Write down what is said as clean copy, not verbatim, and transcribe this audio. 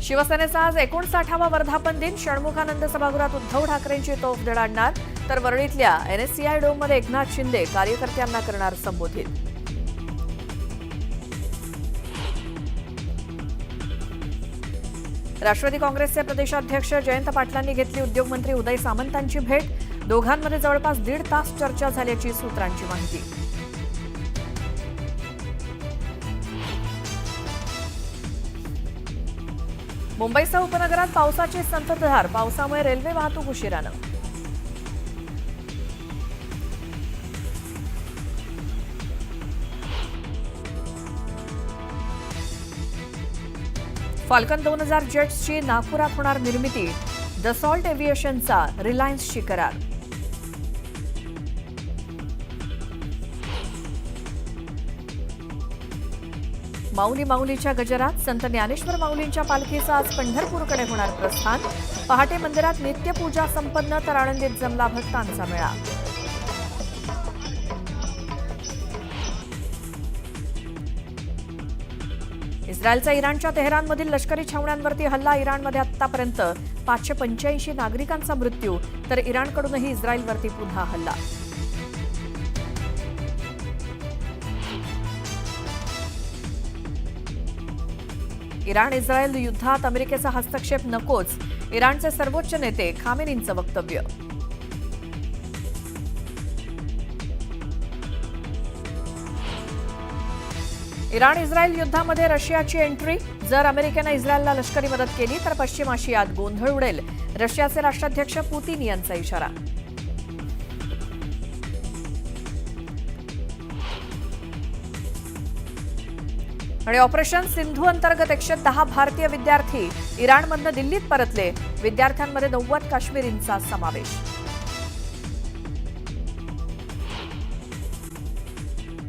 शिवसेनेचा आज 59वा वर्धापन दिन. षण्मुखानंद सभागृहात उद्धव ठाकरेंची तोफ धडाडणार, तर वरळीतल्या एनएससीआय डोममध्ये एकनाथ शिंदे कार्यकर्त्यांना करणार संबोधित. राष्ट्रवादी काँग्रेसचे प्रदेशाध्यक्ष जयंत पाटलांनी घेतली उद्योगमंत्री उदय सामंतांची भेट. दोघांमध्ये जवळपास 1.5 तास चर्चा झाल्याची सूत्रांची माहिती. मुंबईसह उपनगरात पावसाची संततधार. पावसामुळे रेल्वे वाहतूक उशिरानं. फाल्कन 2000 जेट्सची नागपुरात होणार निर्मिती. दसॉल्ट एव्हिएशनचा रिलायन्सशी करार. माऊली माऊलीच्या गजरात. संत ज्ञानेश्वर माऊलींच्या पालखीचा आज पंढरपूरकडे होणार प्रस्थान. पहाटे मंदिरात नित्यपूजा संपन्न, तर आळंदीत जमला भक्तांचा मेळा. इस्रायलचा इराणच्या तेहरानमधील लष्करी छावण्यांवरती हल्ला. इराणमध्ये आतापर्यंत 585 नागरिकांचा मृत्यू, तर इराणकडूनही इस्रायलवरती पुन्हा हल्ला. इराण इस्रायल युद्धात अमेरिकेचा हस्तक्षेप नकोच. इराणचे सर्वोच्च नेते खामेनींचं वक्तव्य. इराण इस्रायल युद्धामध्ये रशियाची एंट्री. जर अमेरिकेनं इस्रायलला लष्करी मदत केली तर पश्चिम आशियात गोंधळ उडेल. रशियाचे राष्ट्राध्यक्ष पुतिन यांचा इशारा. आणि ऑपरेशन सिंधू अंतर्गत 110 भारतीय विद्यार्थी इराणमधनं दिल्लीत परतले. विद्यार्थ्यांमध्ये 90 काश्मीरींचा समावेश.